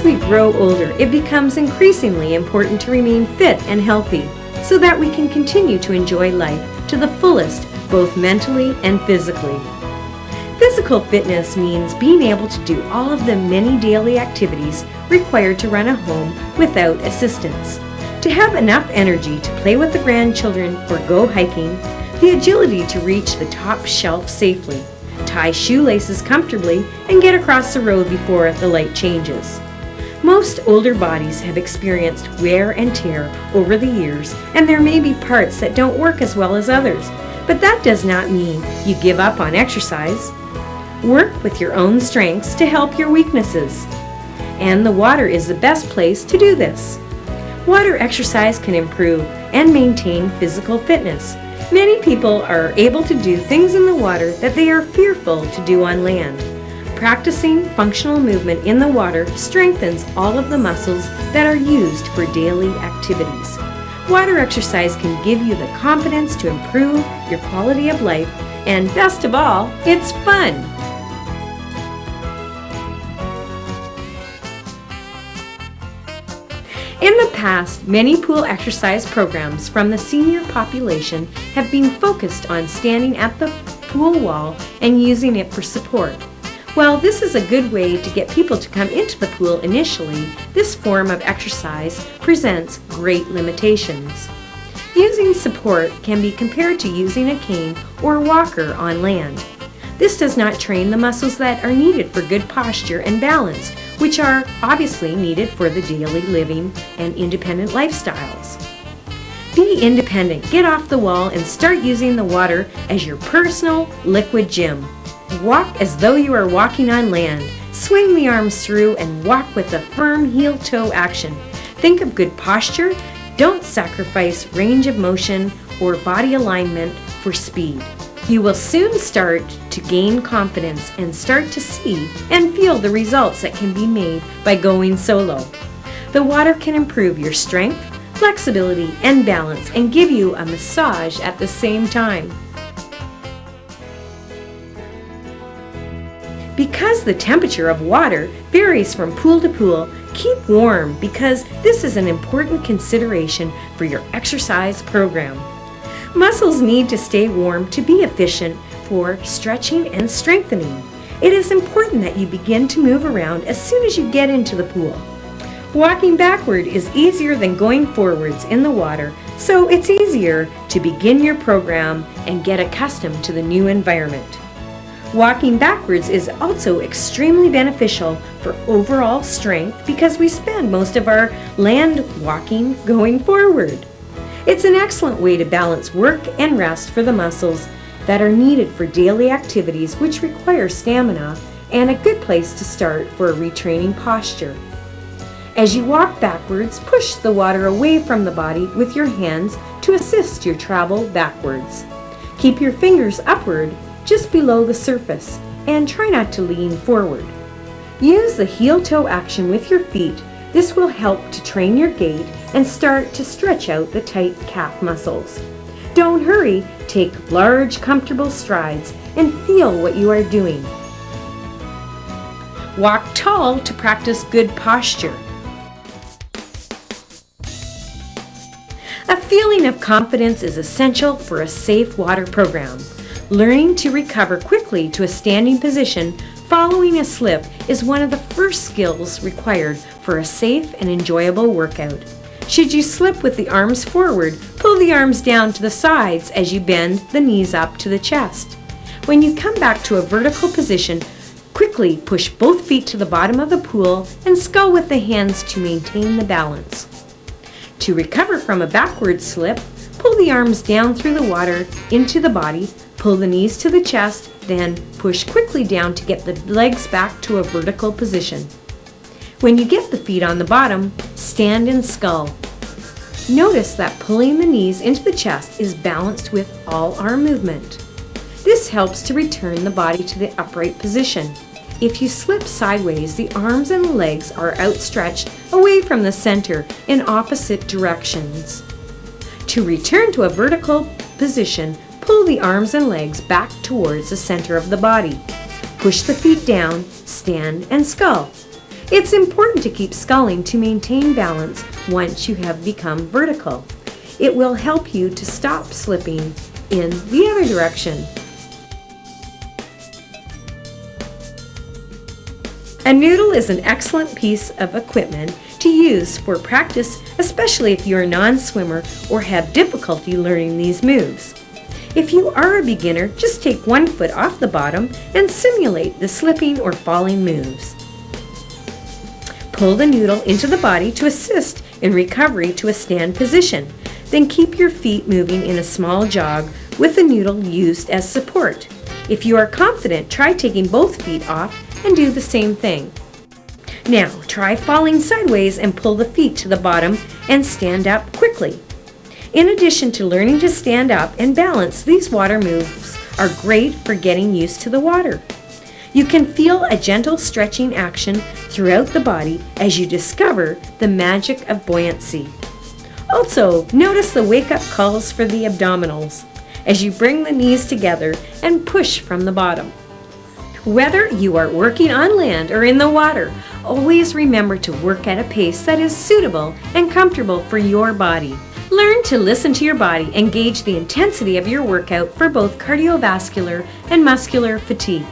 As we grow older, it becomes increasingly important to remain fit and healthy so that we can continue to enjoy life to the fullest, both mentally and physically. Physical fitness means being able to do all of the many daily activities required to run a home without assistance, to have enough energy to play with the grandchildren or go hiking, the agility to reach the top shelf safely, tie shoelaces comfortably, and get across the road before the light changes. Most older bodies have experienced wear and tear over the years, and there may be parts that don't work as well as others, but that does not mean you give up on exercise. Work with your own strengths to help your weaknesses. And the water is the best place to do this. Water exercise can improve and maintain physical fitness. Many people are able to do things in the water that they are fearful to do on land. Practicing functional movement in the water strengthens all of the muscles that are used for daily activities. Water exercise can give you the confidence to improve your quality of life, and best of all, it's fun. In the past, many pool exercise programs from the senior population have been focused on standing at the pool wall and using it for support. While this is a good way to get people to come into the pool initially, this form of exercise presents great limitations. Using support can be compared to using a cane or walker on land. This does not train the muscles that are needed for good posture and balance, which are obviously needed for the daily living and independent lifestyles. Be independent, get off the wall, and start using the water as your personal liquid gym. Walk as though you are walking on land. Swing the arms through and walk with a firm heel-toe action. Think of good posture. Don't sacrifice range of motion or body alignment for speed. You will soon start to gain confidence and start to see and feel the results that can be made by going solo. The water can improve your strength, flexibility, and balance and give you a massage at the same time. Because the temperature of water varies from pool to pool, keep warm because this is an important consideration for your exercise program. Muscles need to stay warm to be efficient for stretching and strengthening. It is important that you begin to move around as soon as you get into the pool. Walking backward is easier than going forwards in the water, so it's easier to begin your program and get accustomed to the new environment. Walking backwards is also extremely beneficial for overall strength because we spend most of our land walking going forward. It's an excellent way to balance work and rest for the muscles that are needed for daily activities which require stamina, and a good place to start for a retraining posture. As you walk backwards, push the water away from the body with your hands to assist your travel backwards. Keep your fingers upward just below the surface and try not to lean forward. Use the heel-toe action with your feet. This will help to train your gait and start to stretch out the tight calf muscles. Don't hurry, take large, comfortable strides and feel what you are doing. Walk tall to practice good posture. A feeling of confidence is essential for a safe water program. Learning to recover quickly to a standing position following a slip is one of the first skills required for a safe and enjoyable workout. Should you slip with the arms forward, pull the arms down to the sides as you bend the knees up to the chest. When you come back to a vertical position, quickly push both feet to the bottom of the pool and scull with the hands to maintain the balance. To recover from a backward slip, pull the arms down through the water into the body, pull the knees to the chest, then push quickly down to get the legs back to a vertical position. When you get the feet on the bottom, stand and scull. Notice that pulling the knees into the chest is balanced with all arm movement. This helps to return the body to the upright position. If you slip sideways, the arms and the legs are outstretched away from the center in opposite directions. To return to a vertical position, pull the arms and legs back towards the center of the body. Push the feet down, stand and scull. It's important to keep sculling to maintain balance once you have become vertical. It will help you to stop slipping in the other direction. A noodle is an excellent piece of equipment to use for practice, especially if you're a non-swimmer or have difficulty learning these moves. If you are a beginner, just take one foot off the bottom and simulate the slipping or falling moves. Pull the noodle into the body to assist in recovery to a stand position. Then keep your feet moving in a small jog with the noodle used as support. If you are confident, try taking both feet off and do the same thing. Now, try falling sideways and pull the feet to the bottom and stand up quickly. In addition to learning to stand up and balance, these water moves are great for getting used to the water. You can feel a gentle stretching action throughout the body as you discover the magic of buoyancy. Also, notice the wake-up calls for the abdominals as you bring the knees together and push from the bottom. Whether you are working on land or in the water, always remember to work at a pace that is suitable and comfortable for your body. Learn to listen to your body and gauge the intensity of your workout for both cardiovascular and muscular fatigue.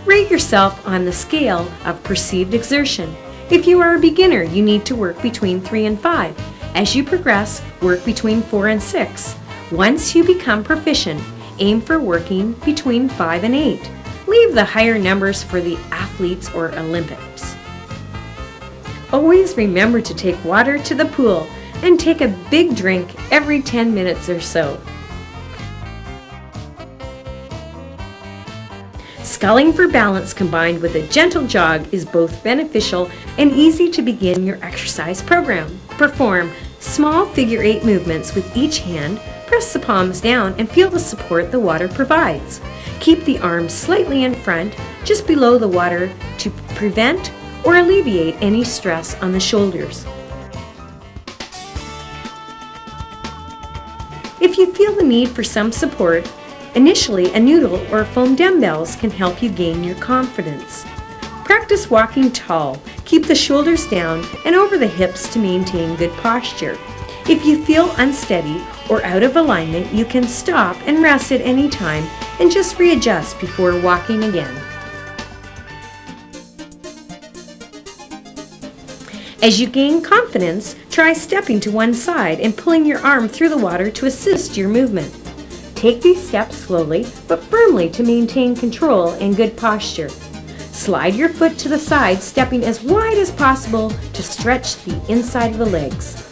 Rate yourself on the scale of perceived exertion. If you are a beginner, you need to work between 3 and 5. As you progress, work between 4 and 6. Once you become proficient, aim for working between 5 and 8. Leave the higher numbers for the athletes or Olympics. Always remember to take water to the pool and take a big drink every 10 minutes or so. Sculling for balance combined with a gentle jog is both beneficial and easy to begin your exercise program. Perform small figure 8 movements with each hand, press the palms down and feel the support the water provides. Keep the arms slightly in front, just below the water, to prevent or alleviate any stress on the shoulders. If you feel the need for some support, initially a noodle or foam dumbbells can help you gain your confidence. Practice walking tall. Keep the shoulders down and over the hips to maintain good posture. If you feel unsteady or out of alignment, you can stop and rest at any time and just readjust before walking again. As you gain confidence, try stepping to one side and pulling your arm through the water to assist your movement. Take these steps slowly but firmly to maintain control and good posture. Slide your foot to the side, stepping as wide as possible to stretch the inside of the legs.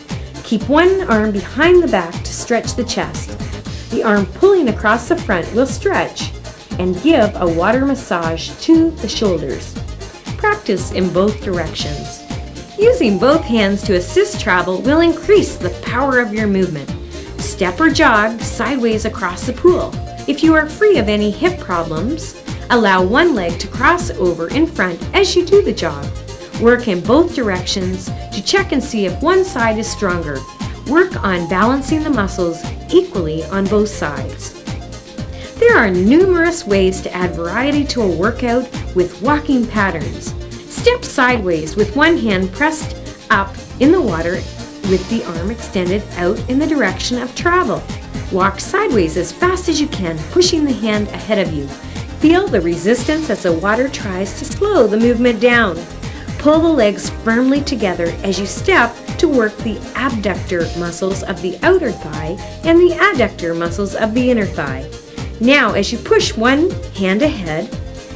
Keep one arm behind the back to stretch the chest. The arm pulling across the front will stretch and give a water massage to the shoulders. Practice in both directions. Using both hands to assist travel will increase the power of your movement. Step or jog sideways across the pool. If you are free of any hip problems, allow one leg to cross over in front as you do the jog. Work in both directions to check and see if one side is stronger. Work on balancing the muscles equally on both sides. There are numerous ways to add variety to a workout with walking patterns. Step sideways with one hand pressed up in the water with the arm extended out in the direction of travel. Walk sideways as fast as you can, pushing the hand ahead of you. Feel the resistance as the water tries to slow the movement down. Pull the legs firmly together as you step to work the abductor muscles of the outer thigh and the adductor muscles of the inner thigh. Now, as you push one hand ahead,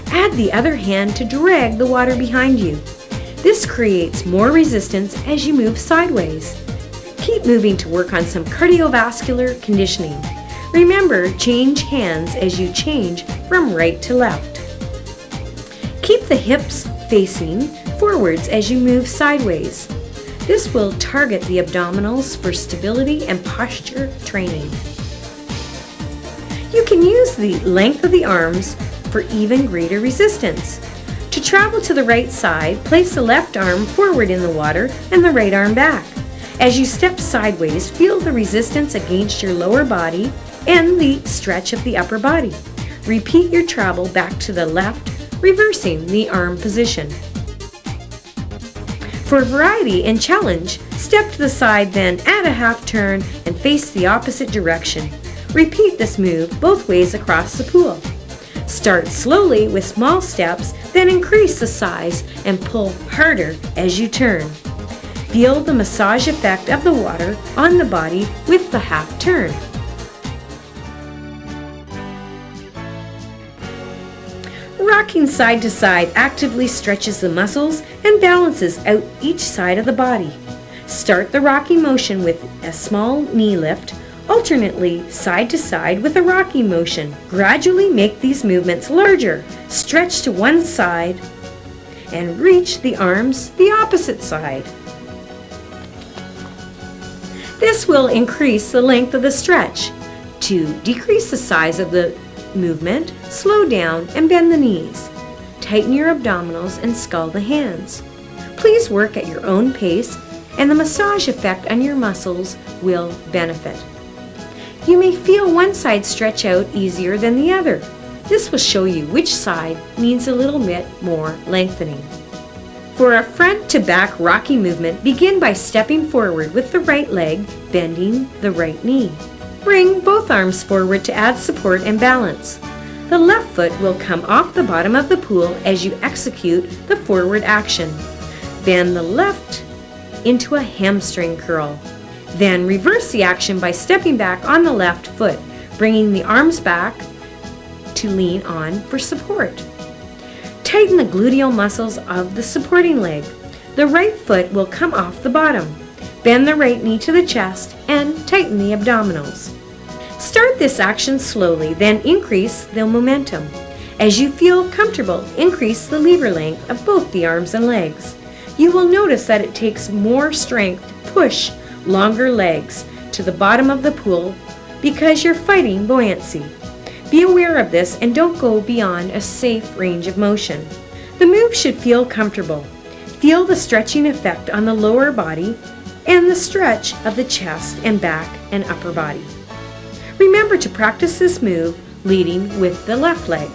add the other hand to drag the water behind you. This creates more resistance as you move sideways. Keep moving to work on some cardiovascular conditioning. Remember, change hands as you change from right to left. Keep the hips facing forwards as you move sideways. This will target the abdominals for stability and posture training. You can use the length of the arms for even greater resistance. To travel to the right side, place the left arm forward in the water and the right arm back. As you step sideways, feel the resistance against your lower body and the stretch of the upper body. Repeat your travel back to the left, reversing the arm position. For variety and challenge, step to the side, then add a half turn and face the opposite direction. Repeat this move both ways across the pool. Start slowly with small steps, then increase the size and pull harder as you turn. Feel the massage effect of the water on the body with the half turn. Rocking side to side actively stretches the muscles and balances out each side of the body. Start the rocking motion with a small knee lift, alternately side to side with a rocking motion. Gradually make these movements larger. Stretch to one side and reach the arms the opposite side. This will increase the length of the stretch. To decrease the size of the movement, slow down and bend the knees. Tighten your abdominals and skull the hands. Please work at your own pace, and the massage effect on your muscles will benefit. You may feel one side stretch out easier than the other. This will show you which side needs a little bit more lengthening. For a front to back rocking movement, begin by stepping forward with the right leg, bending the right knee. Bring both arms forward to add support and balance. The left foot will come off the bottom of the pool as you execute the forward action. Bend the left into a hamstring curl. Then reverse the action by stepping back on the left foot, bringing the arms back to lean on for support. Tighten the gluteal muscles of the supporting leg. The right foot will come off the bottom. Bend the right knee to the chest and tighten the abdominals. Start this action slowly, then increase the momentum. As you feel comfortable, increase the lever length of both the arms and legs. You will notice that it takes more strength to push longer legs to the bottom of the pool because you're fighting buoyancy. Be aware of this and don't go beyond a safe range of motion. The move should feel comfortable. Feel the stretching effect on the lower body and the stretch of the chest and back and upper body. Remember to practice this move leading with the left leg.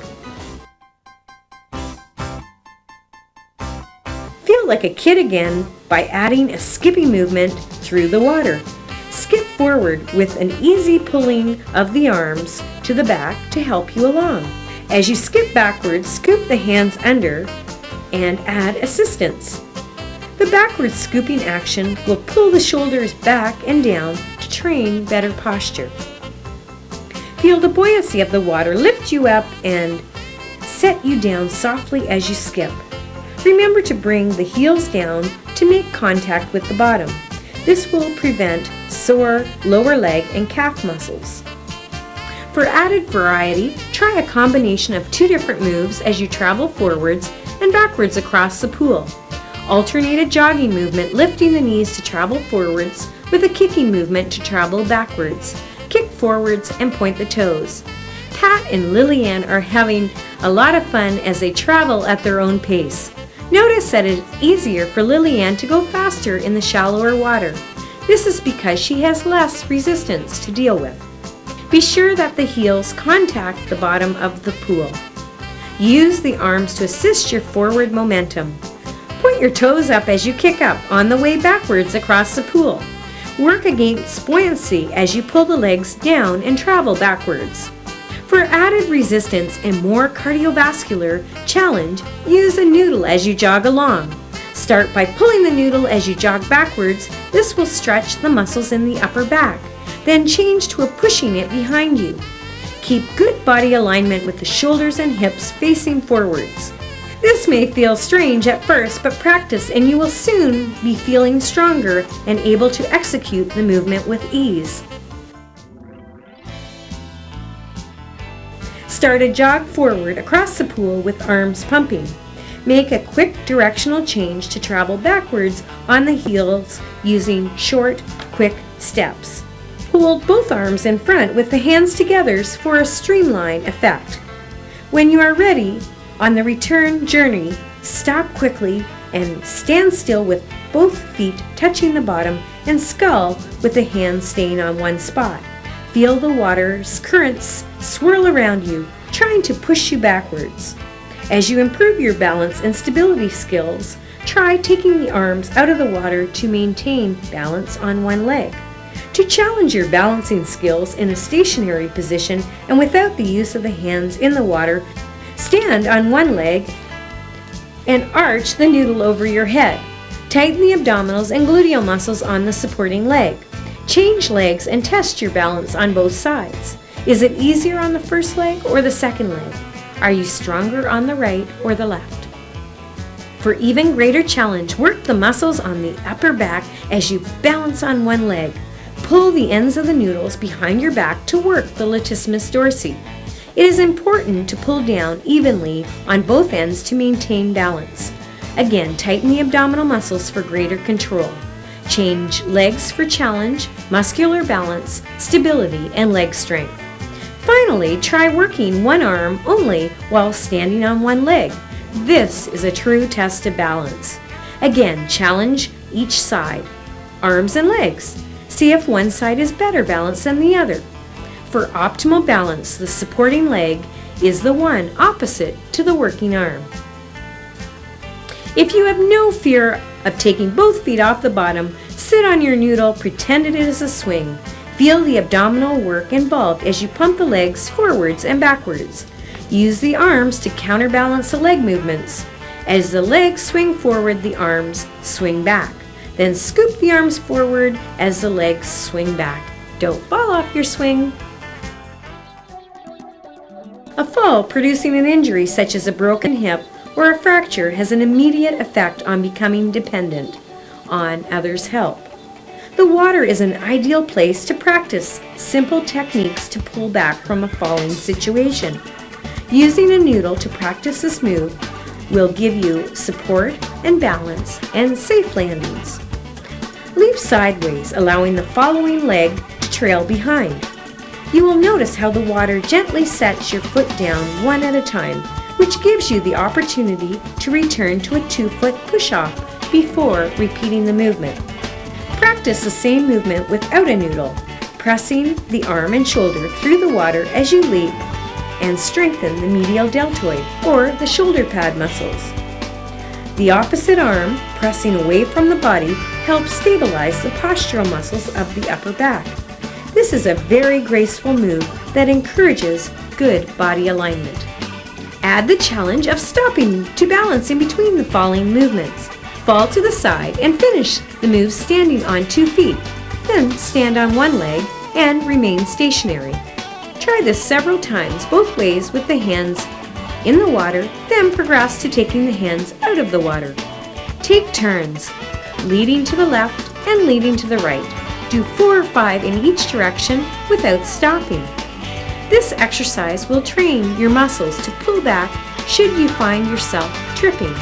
Feel like a kid again by adding a skipping movement through the water. Skip forward with an easy pulling of the arms to the back to help you along. As you skip backwards, scoop the hands under and add assistance. The backward scooping action will pull the shoulders back and down to train better posture. Feel the buoyancy of the water lift you up and set you down softly as you skip. Remember to bring the heels down to make contact with the bottom. This will prevent sore lower leg and calf muscles. For added variety, try a combination of two different moves as you travel forwards and backwards across the pool. Alternated jogging movement, lifting the knees to travel forwards with a kicking movement to travel backwards. Kick forwards and point the toes. Pat and Lillian are having a lot of fun as they travel at their own pace. Notice that it's easier for Lillian to go faster in the shallower water. This is because she has less resistance to deal with. Be sure that the heels contact the bottom of the pool. Use the arms to assist your forward momentum. Point your toes up as you kick up on the way backwards across the pool. Work against buoyancy as you pull the legs down and travel backwards. For added resistance and more cardiovascular challenge, use a noodle as you jog along. Start by pulling the noodle as you jog backwards. This will stretch the muscles in the upper back. Then change to a pushing it behind you. Keep good body alignment with the shoulders and hips facing forwards. This may feel strange at first, but practice and you will soon be feeling stronger and able to execute the movement with ease. Start a jog forward across the pool with arms pumping. Make a quick directional change to travel backwards on the heels using short, quick steps. Hold both arms in front with the hands together for a streamline effect. When you are ready, on the return journey, stop quickly and stand still with both feet touching the bottom and skull with the hands staying on one spot. Feel the water's currents swirl around you, trying to push you backwards. As you improve your balance and stability skills, try taking the arms out of the water to maintain balance on one leg. To challenge your balancing skills in a stationary position and without the use of the hands in the water, stand on one leg and arch the noodle over your head. Tighten the abdominals and gluteal muscles on the supporting leg. Change legs and test your balance on both sides. Is it easier on the first leg or the second leg? Are you stronger on the right or the left? For even greater challenge, work the muscles on the upper back as you balance on one leg. Pull the ends of the noodles behind your back to work the latissimus dorsi. It is important to pull down evenly on both ends to maintain balance. Again, tighten the abdominal muscles for greater control. Change legs for challenge, muscular balance, stability, and leg strength. Finally, try working one arm only while standing on one leg. This is a true test of balance. Again, challenge each side, arms and legs. See if one side is better balanced than the other. For optimal balance, the supporting leg is the one opposite to the working arm. If you have no fear of taking both feet off the bottom, sit on your noodle, pretend it is a swing. Feel the abdominal work involved as you pump the legs forwards and backwards. Use the arms to counterbalance the leg movements. As the legs swing forward, the arms swing back. Then scoop the arms forward as the legs swing back. Don't fall off your swing. A fall producing an injury such as a broken hip or a fracture has an immediate effect on becoming dependent on others' help. The water is an ideal place to practice simple techniques to pull back from a falling situation. Using a noodle to practice this move will give you support and balance and safe landings. Leap sideways, allowing the following leg to trail behind. You will notice how the water gently sets your foot down one at a time, which gives you the opportunity to return to a 2-foot push-off before repeating the movement. Practice the same movement without a noodle, pressing the arm and shoulder through the water as you leap and strengthen the medial deltoid or the shoulder pad muscles. The opposite arm, pressing away from the body, helps stabilize the postural muscles of the upper back. This is a very graceful move that encourages good body alignment. Add the challenge of stopping to balance in between the falling movements. Fall to the side and finish the move standing on 2 feet. Then stand on one leg and remain stationary. Try this several times both ways with the hands in the water, then progress to taking the hands out of the water. Take turns, leading to the left and leading to the right. Do 4 or 5 in each direction without stopping. This exercise will train your muscles to pull back should you find yourself tripping.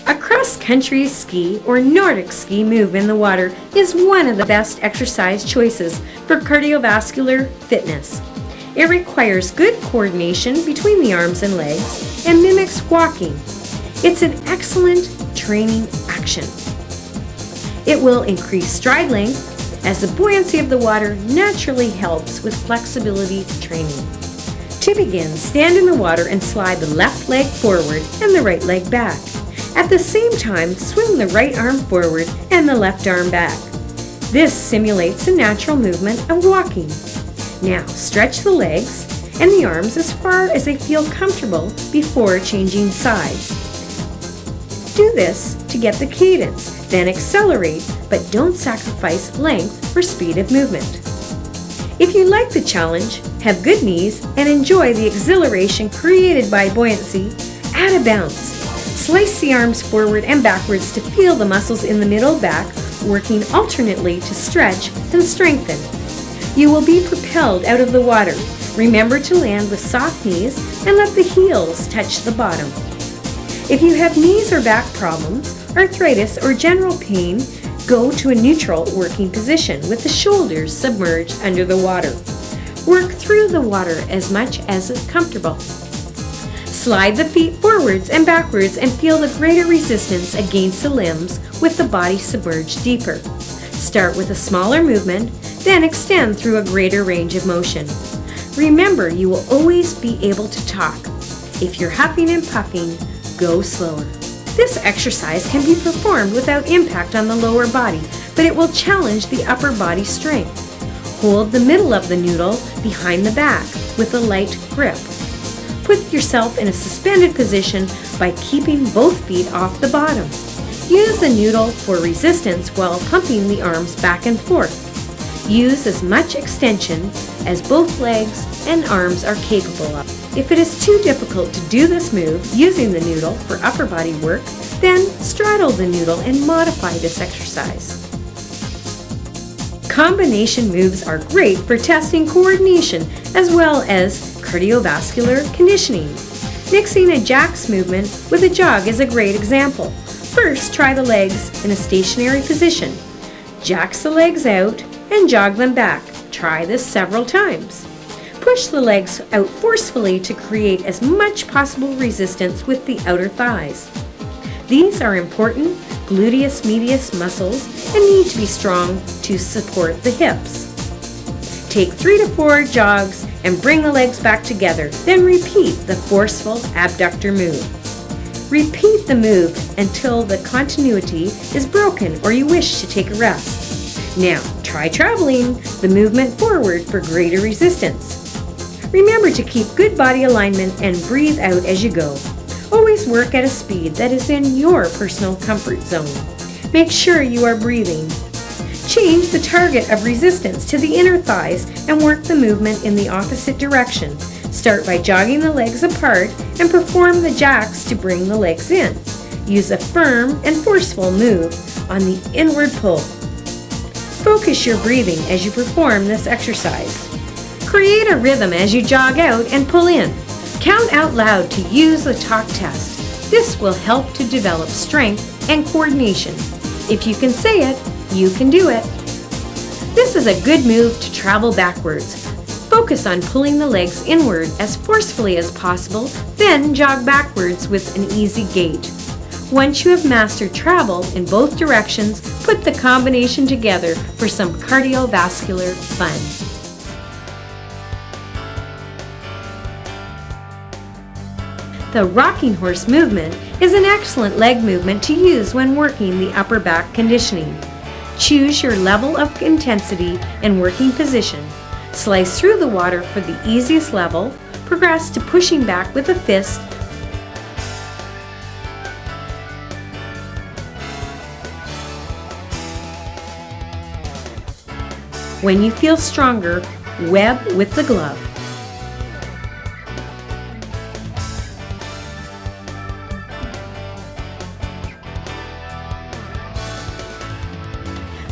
A cross-country ski or Nordic ski move in the water is one of the best exercise choices for cardiovascular fitness. It requires good coordination between the arms and legs and mimics walking. It's an excellent training action. It will increase stride length as the buoyancy of the water naturally helps with flexibility training. To begin, stand in the water and slide the left leg forward and the right leg back. At the same time, swing the right arm forward and the left arm back. This simulates the natural movement of walking. Now, stretch the legs and the arms as far as they feel comfortable before changing sides. Do this to get the cadence, then accelerate, but don't sacrifice length for speed of movement. If you like the challenge, have good knees, and enjoy the exhilaration created by buoyancy, add a bounce. Slice the arms forward and backwards to feel the muscles in the middle back working alternately to stretch and strengthen. You will be propelled out of the water. Remember to land with soft knees and let the heels touch the bottom. If you have knees or back problems, arthritis, or general pain, go to a neutral working position with the shoulders submerged under the water. Work through the water as much as is comfortable. Slide the feet forwards and backwards and feel the greater resistance against the limbs with the body submerged deeper. Start with a smaller movement, then extend through a greater range of motion. Remember, you will always be able to talk. If you're huffing and puffing, go slower. This exercise can be performed without impact on the lower body, but it will challenge the upper body strength. Hold the middle of the noodle behind the back with a light grip. Put yourself in a suspended position by keeping both feet off the bottom. Use the noodle for resistance while pumping the arms back and forth. Use as much extension as both legs and arms are capable of. If it is too difficult to do this move using the noodle for upper body work, then straddle the noodle and modify this exercise. Combination moves are great for testing coordination as well as cardiovascular conditioning. Mixing a jacks movement with a jog is a great example. First, try the legs in a stationary position. Jacks the legs out and jog them back. Try this several times. Push the legs out forcefully to create as much possible resistance with the outer thighs. These are important gluteus medius muscles and need to be strong to support the hips. Take 3 to 4 jogs and bring the legs back together, then repeat the forceful abductor move. Repeat the move until the continuity is broken or you wish to take a rest. Now, try traveling the movement forward for greater resistance. Remember to keep good body alignment and breathe out as you go. Always work at a speed that is in your personal comfort zone. Make sure you are breathing. Change the target of resistance to the inner thighs and work the movement in the opposite direction. Start by jogging the legs apart and perform the jacks to bring the legs in. Use a firm and forceful move on the inward pull. Focus your breathing as you perform this exercise. Create a rhythm as you jog out and pull in. Count out loud to use the talk test. This will help to develop strength and coordination. If you can say it, you can do it. This is a good move to travel backwards. Focus on pulling the legs inward as forcefully as possible, then jog backwards with an easy gait. Once you have mastered travel in both directions, put the combination together for some cardiovascular fun. The rocking horse movement is an excellent leg movement to use when working the upper back conditioning. Choose your level of intensity and working position. Slice through the water for the easiest level. Progress to pushing back with a fist. When you feel stronger, web with the glove.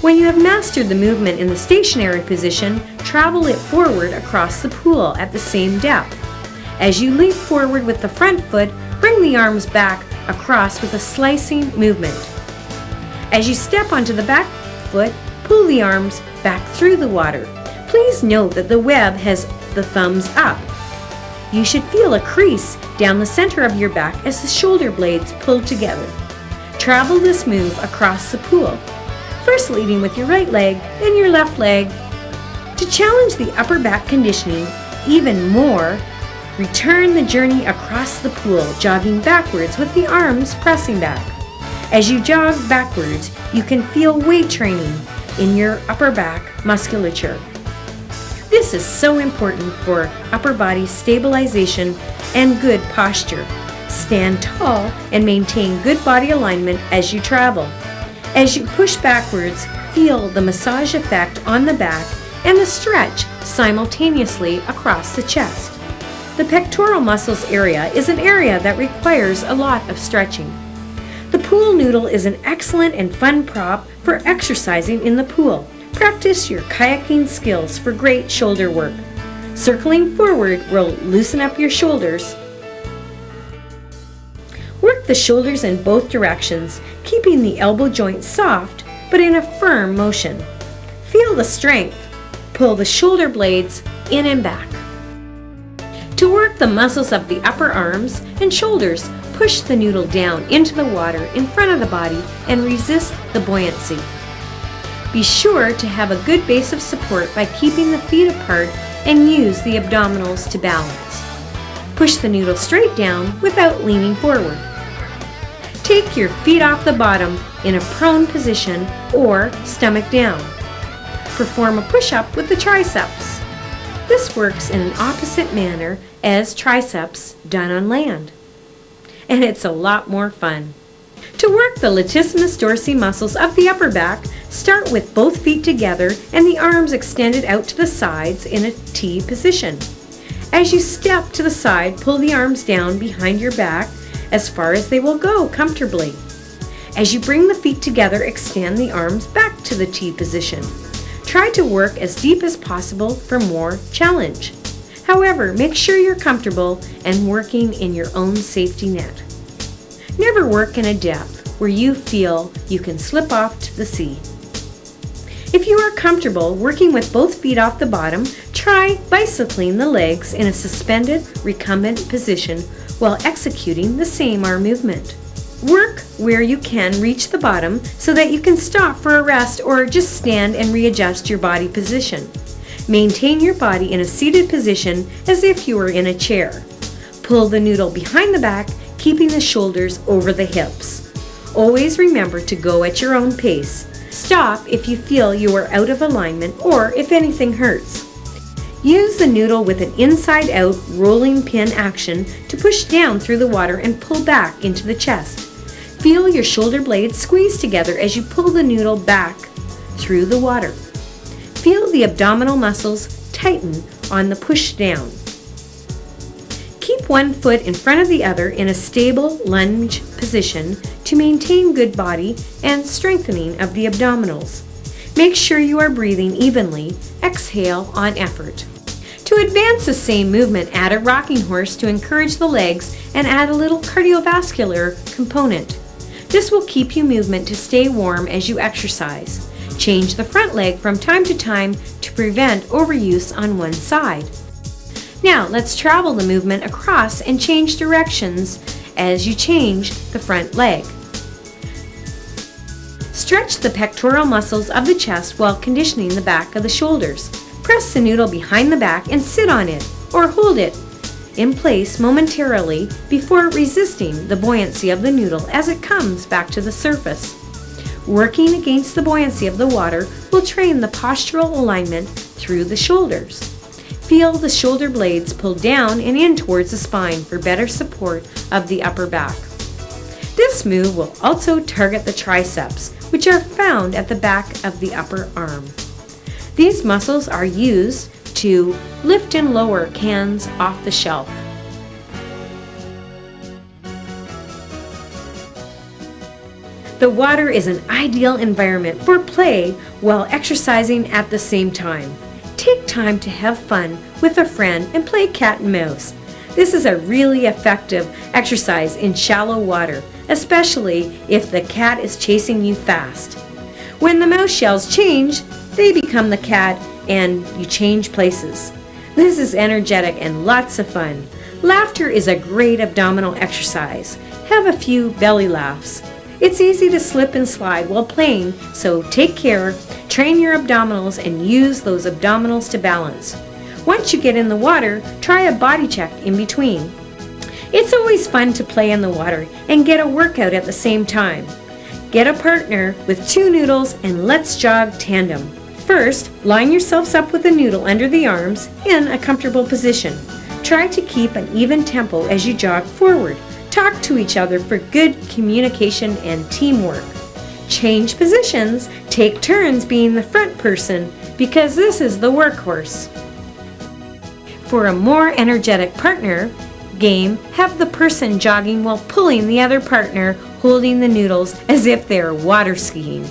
When you have mastered the movement in the stationary position, travel it forward across the pool at the same depth. As you leap forward with the front foot, bring the arms back across with a slicing movement. As you step onto the back foot, pull the arms back through the water. Please note that the web has the thumbs up. You should feel a crease down the center of your back as the shoulder blades pull together. Travel this move across the pool. First leading with your right leg, then your left leg. To challenge the upper back conditioning even more, return the journey across the pool, jogging backwards with the arms pressing back. As you jog backwards, you can feel weight training in your upper back musculature. This is so important for upper body stabilization and good posture. Stand tall and maintain good body alignment as you travel. As you push backwards, feel the massage effect on the back and the stretch simultaneously across the chest. The pectoral muscles area is an area that requires a lot of stretching. The pool noodle is an excellent and fun prop for exercising in the pool. Practice your kayaking skills for great shoulder work. Circling forward will loosen up your shoulders. Work the shoulders in both directions, keeping the elbow joint soft but in a firm motion. Feel the strength. Pull the shoulder blades in and back. To work the muscles of the upper arms and shoulders, push the noodle down into the water in front of the body and resist the buoyancy. Be sure to have a good base of support by keeping the feet apart and use the abdominals to balance. Push the noodle straight down without leaning forward. Take your feet off the bottom in a prone position or stomach down. Perform a push-up with the triceps. This works in an opposite manner as triceps done on land. And it's a lot more fun. To work the latissimus dorsi muscles of the upper back, start with both feet together and the arms extended out to the sides in a T position. As you step to the side, pull the arms down behind your back as far as they will go comfortably. As you bring the feet together, extend the arms back to the T position. Try to work as deep as possible for more challenge. However, make sure you're comfortable and working in your own safety net. Never work in a depth where you feel you can slip off to the sea. If you are comfortable working with both feet off the bottom, try bicycling the legs in a suspended recumbent position while executing the same arm movement. Work where you can reach the bottom so that you can stop for a rest or just stand and readjust your body position. Maintain your body in a seated position as if you were in a chair. Pull the noodle behind the back, keeping the shoulders over the hips. Always remember to go at your own pace. Stop if you feel you are out of alignment or if anything hurts. Use the noodle with an inside-out rolling pin action to push down through the water and pull back into the chest. Feel your shoulder blades squeeze together as you pull the noodle back through the water. Feel the abdominal muscles tighten on the push down. Keep one foot in front of the other in a stable lunge position to maintain good body and strengthening of the abdominals. Make sure you are breathing evenly. Exhale on effort. To advance the same movement, add a rocking horse to encourage the legs and add a little cardiovascular component. This will keep you movement to stay warm as you exercise. Change the front leg from time to time to prevent overuse on one side. Now let's travel the movement across and change directions as you change the front leg. Stretch the pectoral muscles of the chest while conditioning the back of the shoulders. Press the noodle behind the back and sit on it or hold it in place momentarily before resisting the buoyancy of the noodle as it comes back to the surface. Working against the buoyancy of the water will train the postural alignment through the shoulders. Feel the shoulder blades pull down and in towards the spine for better support of the upper back. This move will also target the triceps, which are found at the back of the upper arm. These muscles are used to lift and lower cans off the shelf. The water is an ideal environment for play while exercising at the same time. Take time to have fun with a friend and play cat and mouse. This is a really effective exercise in shallow water, especially if the cat is chasing you fast. When the mouse shells change, they become the cat and you change places. This is energetic and lots of fun. Laughter is a great abdominal exercise. Have a few belly laughs. It's easy to slip and slide while playing, so take care, train your abdominals, and use those abdominals to balance. Once you get in the water, try a body check in between. It's always fun to play in the water and get a workout at the same time. Get a partner with 2 noodles and let's jog tandem. First, line yourselves up with a noodle under the arms in a comfortable position. Try to keep an even tempo as you jog forward. Talk to each other for good communication and teamwork. Change positions. Take turns being the front person because this is the workhorse. For a more energetic partner game, have the person jogging while pulling the other partner holding the noodles as if they are water skiing.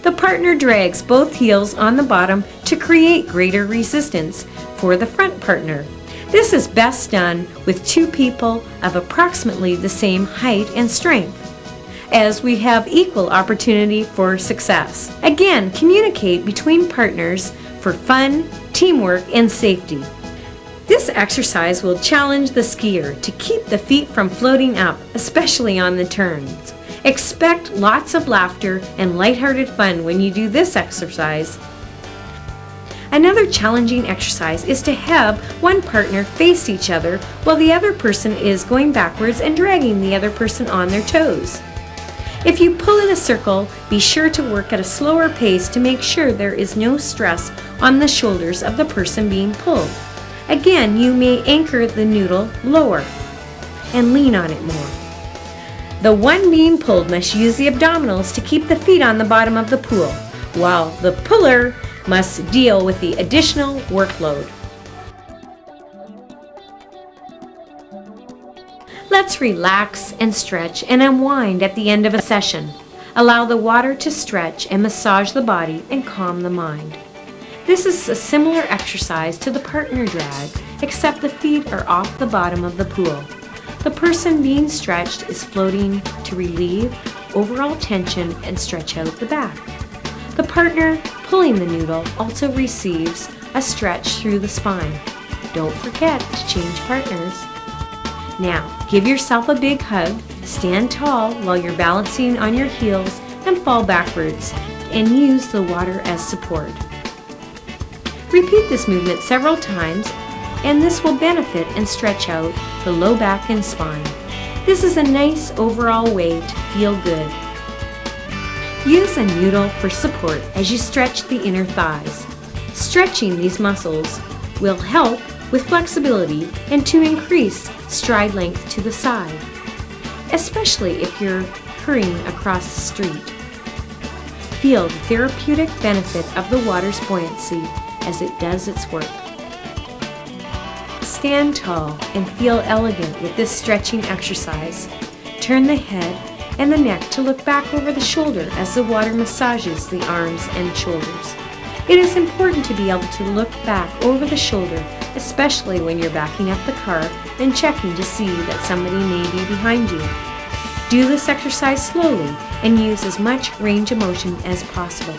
The partner drags both heels on the bottom to create greater resistance for the front partner. This is best done with 2 people of approximately the same height and strength, as we have equal opportunity for success. Again, communicate between partners for fun, teamwork, and safety. This exercise will challenge the skier to keep the feet from floating up, especially on the turns. Expect lots of laughter and lighthearted fun when you do this exercise. Another challenging exercise is to have one partner face each other while the other person is going backwards and dragging the other person on their toes. If you pull in a circle, be sure to work at a slower pace to make sure there is no stress on the shoulders of the person being pulled. Again, you may anchor the noodle lower and lean on it more. The one being pulled must use the abdominals to keep the feet on the bottom of the pool, while the puller must deal with the additional workload. Let's relax and stretch and unwind at the end of a session. Allow the water to stretch and massage the body and calm the mind. This is a similar exercise to the partner drag, except the feet are off the bottom of the pool. The person being stretched is floating to relieve overall tension and stretch out the back. The partner pulling the noodle also receives a stretch through the spine. Don't forget to change partners. Now, give yourself a big hug, stand tall while you're balancing on your heels and fall backwards, and use the water as support. Repeat this movement several times, and this will benefit and stretch out the low back and spine. This is a nice overall way to feel good. Use a noodle for support as you stretch the inner thighs. Stretching these muscles will help with flexibility and to increase stride length to the side, especially if you're hurrying across the street. Feel the therapeutic benefit of the water's buoyancy as it does its work. Stand tall and feel elegant with this stretching exercise. Turn the head and the neck to look back over the shoulder as the water massages the arms and shoulders. It is important to be able to look back over the shoulder, especially when you're backing up the car and checking to see that somebody may be behind you. Do this exercise slowly and use as much range of motion as possible.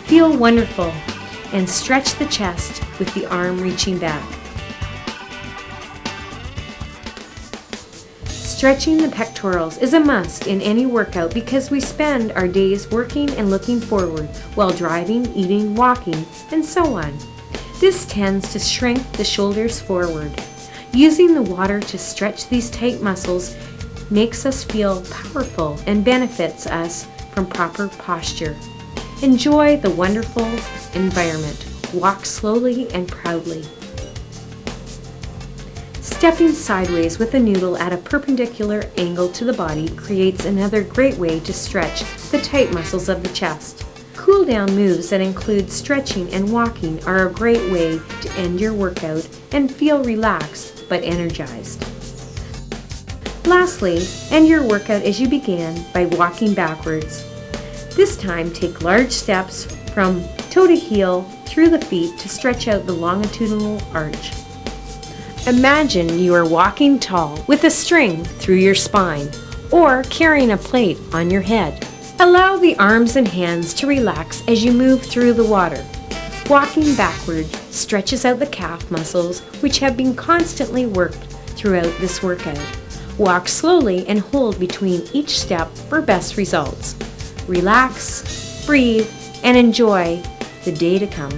Feel wonderful and stretch the chest with the arm reaching back. Stretching the pectorals is a must in any workout because we spend our days working and looking forward while driving, eating, walking, and so on. This tends to shrink the shoulders forward. Using the water to stretch these tight muscles makes us feel powerful and benefits us from proper posture. Enjoy the wonderful environment. Walk slowly and proudly. Stepping sideways with a noodle at a perpendicular angle to the body creates another great way to stretch the tight muscles of the chest. Cool down moves that include stretching and walking are a great way to end your workout and feel relaxed but energized. Lastly, end your workout as you began by walking backwards. This time, take large steps from toe to heel through the feet to stretch out the longitudinal arch. Imagine you are walking tall with a string through your spine or carrying a plate on your head. Allow the arms and hands to relax as you move through the water. Walking backward stretches out the calf muscles which have been constantly worked throughout this workout. Walk slowly and hold between each step for best results. Relax, breathe, and enjoy the day to come.